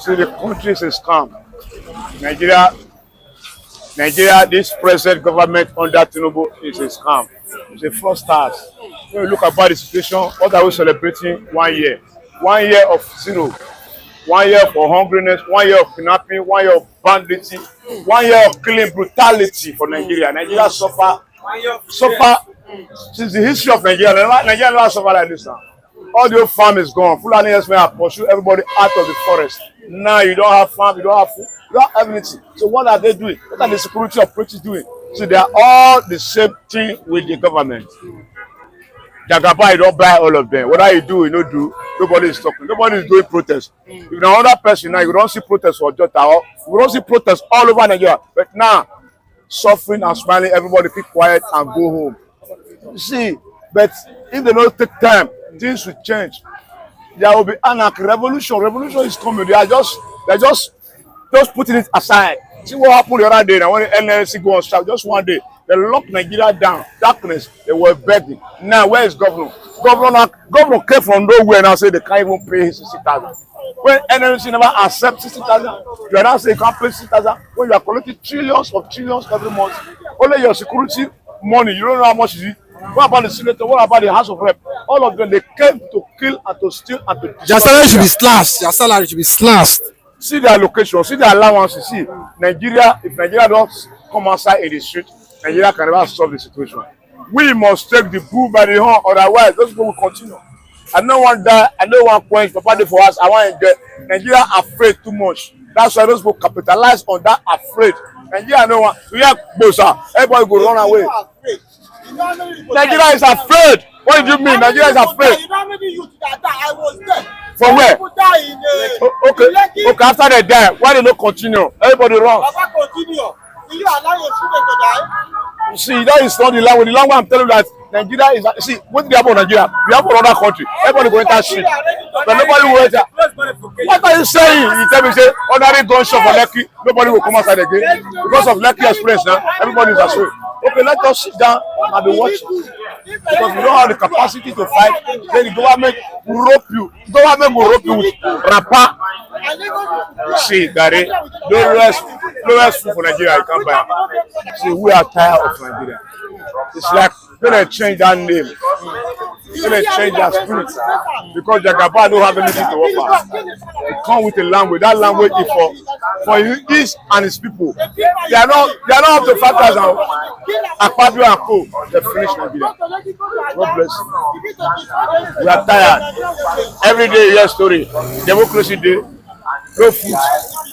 See, the country is a scam. Nigeria, this present government under Tinubu is a scam. It's a fraudsters. When you look about the situation, what are we celebrating? 1 year. 1 year of zero. 1 year for hungriness, 1 year of kidnapping, 1 year of banditry, 1 year of killing brutality for Nigeria. Nigeria suffer since the history of Nigeria. Nigeria never suffer like this now. All the old farm is gone. Fulani herdsmen have pursued everybody out of the forest. Now you don't have farm, you don't have food, you don't have anything. So what are they doing? What are the security operatives doing? So they are all the same thing with the government. Jagaba, you don't buy all of them. Whether you do, you don't do, nobody is talking. Nobody is doing protest. If you're another person now, you don't see protest for Jota, or you don't see protest all over Nigeria. But now, suffering and smiling, everybody keep quiet and go home. You see, but if they don't take time, things will change. There will be anarchy, revolution. Revolution is coming. They're just putting it aside. See what happened the other day now when the NLC go on strike. Just 1 day, they locked Nigeria down. Darkness. They were begging. Now where is governor? Governor came from nowhere and now say they can't even pay 60,000. When NLC never accepts 60,000, you are now saying you can't pay 60,000 when you are collecting trillions every month. Only your security money, you don't know how much is it. What about the senator? What about the House of Rep? All of them, they came to kill and to steal and to destroy. Their salary should be slashed. Their salary should be slashed. See their location, see their allowances. See, Nigeria, if Nigeria don't come outside in the street, Nigeria can never solve the situation. We must take the bull by the horn, otherwise those people will continue. I don't want die, I don't want quench, Papa for us, I want to get Nigeria afraid too much. That's why those people capitalize on that afraid. Nigeria no one, we have Bosa, everybody go run away. Nigeria is afraid. What do you mean? Nigeria is afraid. You know how many youth that die? I was there. From where? Okay. Okay, after they die, why they don't continue? Everybody run. Papa continue. Will you allow your children to die? See, that is not the language. The language I'm telling you that Nigeria is. See, what do you have in Nigeria? We have another country. Everybody go enter shit. But nobody will enter. What are you saying? You tell me, say, ordinary gunshot for Lekki, nobody will come outside again. Because of Lekki experience now, everybody is afraid. Okay, let us sit down and be watching. Because we don't have the capacity to fight, then the government will rope you. The government will rope you with rapper. See, Gary, no rest food for Nigeria, you can't buy. See, we are tired of Nigeria. It's like when they change that name, when they change that spirit, because Jagaba don't have anything to offer. They come with a language. That language is for his and his people. They are not up to 5,000. Akpabio and Co. They finish Nigeria. God bless you. We are tired. Every day you hear story. Democracy day. No food.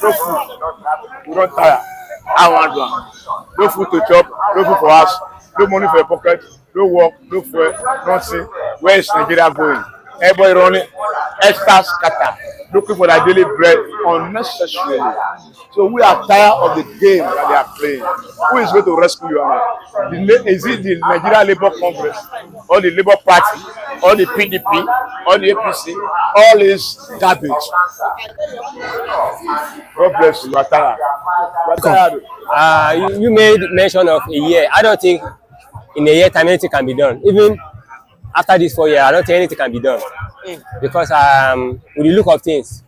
No food. We don't tire. I want one. No food to chop. No food for us. No money for your pocket. No work. No fuel. Nothing. Where is Nigeria going? Everybody running. Extra scatter. Looking for their daily bread unnecessarily. So we are tired of the game that they are playing. Who is going to rescue you now? Is it the Nigeria Labour Congress, or the Labour Party, or the PDP, or the APC? All is garbage. God bless you. You are tired. You are tired. You made mention of a year. I don't think in a year time anything can be done. Even after this 4 years, I don't think anything can be done. Because with the look of things,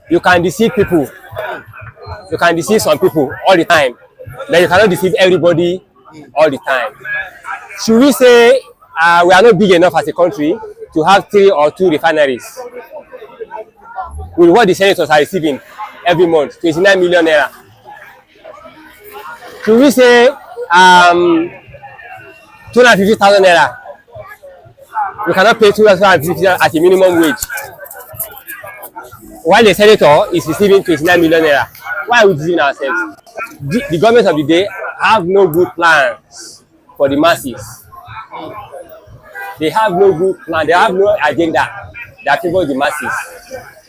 you can deceive people. You can deceive some people all the time. Then you cannot deceive everybody all the time. Should we say we are not big enough as a country to have 3 or 2 refineries? With what the senators are receiving every month, 29 million naira. Should we say 250,000 naira? We cannot pay 250 at a minimum wage. While the senator is receiving 29 million naira. Why are we deceiving ourselves? The government of the day have no good plans for the masses. They have no good plan. They have no agenda that favors the masses.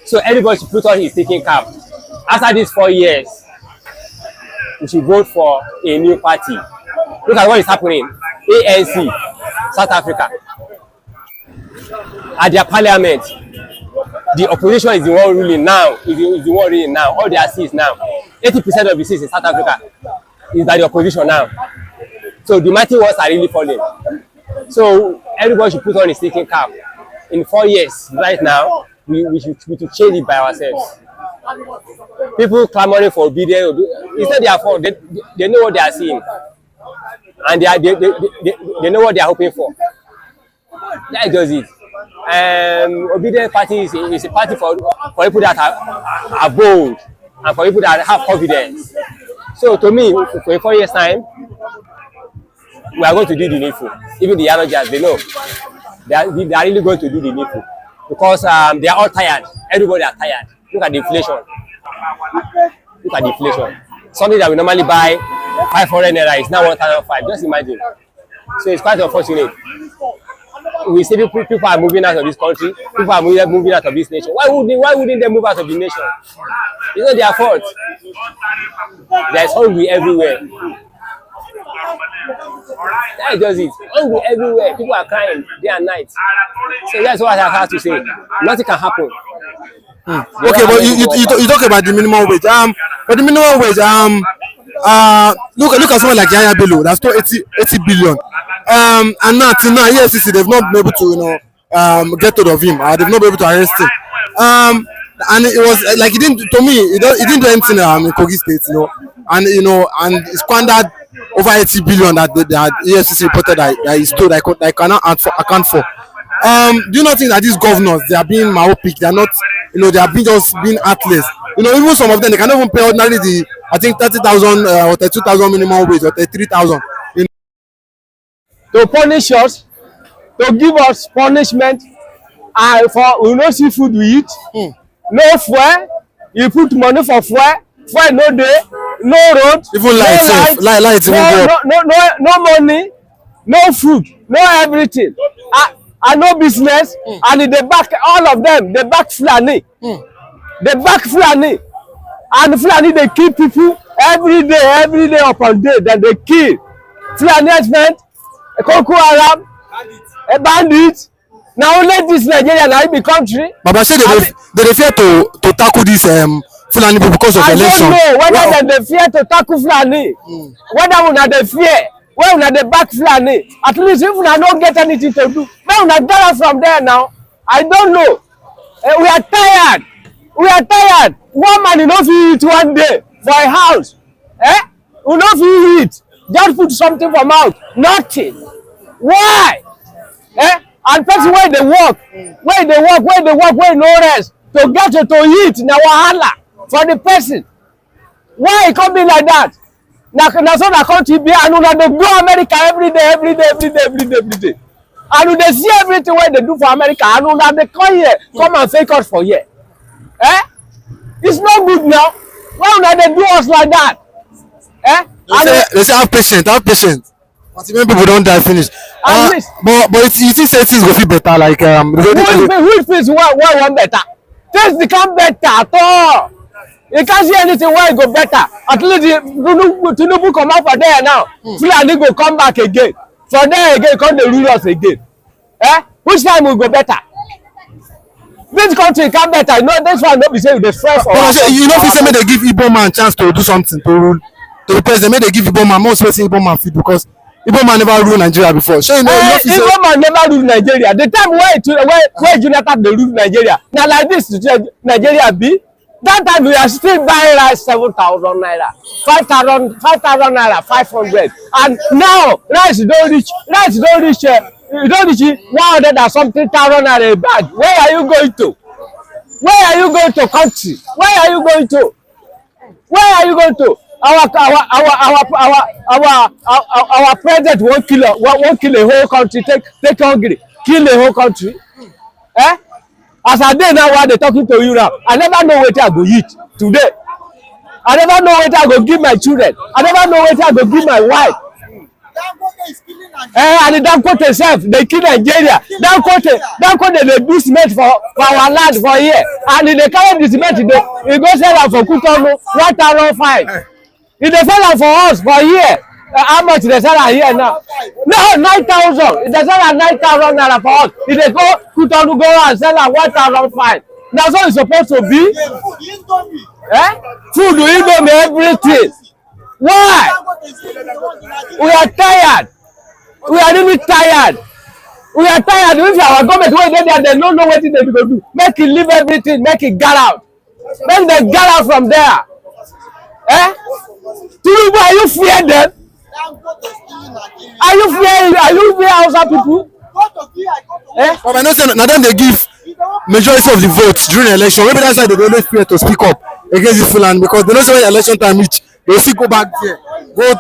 So everybody should put on his thinking cap. After these 4 years, we should vote for a new party. Look at what is happening. ANC, South Africa. At their parliament, the opposition is the one ruling now. Is the one ruling now. All their seats now. 80% of the seats in South Africa is by the opposition now. So the mighty ones are really falling. So everybody should put on his thinking cap. In 4 years, right now, we should change it by ourselves. People clamoring for obedience. It's not their fault. They know what they are seeing, and they know what they are hoping for. That is just it. Obedient party is a party for people that are bold and for people that have confidence. So to me, for 4 years' time, we are going to do the needful. Even the Nigerians, they know they are really going to do the needful because they are all tired. Everybody are tired. Look at the inflation. Look at the inflation. Something that we normally buy 500 naira is now 1,500. Just imagine. So it's quite unfortunate. We see people are moving out of this country. People are moving out of this nation. Why wouldn't they move out of the nation? It's not their fault. There's hungry everywhere. That is just it. Hungry everywhere. People are crying day and night. So that's what I have to say. Nothing can happen. Okay, but you talk about the minimum wage. For the minimum wage, look at someone like Yaya Bello. That's still 80 billion. And now till now, EFCC they've not been able to get hold of him. They've not been able to arrest him. And it was like he didn't do anything in Kogi State, and and he squandered over 80 billion that EFCC reported that he stole that I cannot account for. Do you not think that these governors, they are being myopic? They are not, they are just being heartless. Even some of them, they cannot even pay ordinarily I think 30,000 or 32,000 minimum wage or 33,000. To punish us, to give us punishment, and for we no see food we eat, no fuel. You put money for fuel no day, no road, even light, no money, no food, no everything, and no business, and they back all of them. They back Fulani, they back Fulani, and Fulani they kill people every day upon day. Then they kill Fulani herdsmen, Boko Haram, a bandit. Now only this Nigeria now be country. Baba say they fear to tackle this Fulani because of election. I don't know whether they fear to tackle Fulani, whether una they fear, when una they back Fulani. At least if una don't get anything to do, when una gather from there now, I don't know. We are tired. We are tired. One man enough to eat one day for a house. Enough to eat. Just put something for mouth. Nothing. Why? And person where they work, where no rest to get to eat na wahala for the person. Why it can't be like that? Na so na country be and una dey go America every day. And they see everything what they do for America and una dey come and fake us for here. It's not good now. Why una dey do us like that? They say have patience. Until people don't die finish. But you think say things go feel better like which things want better? Things become better at all. You can't see anything where it go better. At least Tinubu come out for there now. Fulani go come back again. For there again, come they rule us again. Which time will go better? This country can better. This one don't be saying the first. You know, if they give Igbo man chance to do something to rule to the president, they give Igbo man more space. Igbo man fit because Igbo man never ruled Nigeria before. So Igbo man never ruled Nigeria. The time where Jonathan they ruled Nigeria. Now like this, Nigeria be. That time we are still buying rice 7,000 naira, 5,000 naira, 500. And now rice don't reach 100 and something thousand naira a bag. Where are you going to? Where are you going to, country? Where are you going to? Where are you going to? Our president won't kill a whole country. Take hungry, kill the whole country. As I dey now, while they talking to you now, I never know what I go eat today. I never know what I go give my children. I never know what I go give my wife. And the Dangote self, they kill Nigeria. Dangote they do cement for our land for here. And if they carry the cement, they go sell am for Kutonu 1,500. If they sell am for us for here, how much they sell am here now? No, 9,000. If they sell am 9,000 naira for us, if they go Kutonu go and sell am 1,500. That's what it's supposed to be. Food, Indomie, everything. Why? We are tired. We are really tired. We are tired. If our government wey dey there, they don't know what they go do. Make it leave everything. Make it get out. Make them gather from there. Eh? Tinubu, are you fear them? Are you fear Hausa people? Eh? But I know say na them dey give majority of the votes during the election. Maybe that's why they always fear to speak up against this Fulani, because they know say when election time reach, they will still go back there,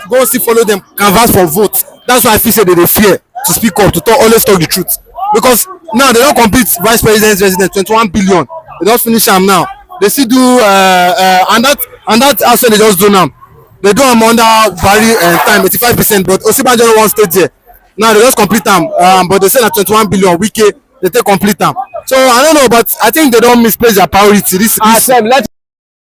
go still follow them, canvass for votes. That's why I feel say they fear to speak up, to always talk the truth. Because now they don't complete vice president's residence 21 billion. They don't finish them now. They still do and that also they just do now. They do them under Barry time 85%, but Osibanjo won't stay there. Now they just complete them, but they say that 21 billion Wike they take complete them. So I don't know, but I think they don't misplace their priority. This Let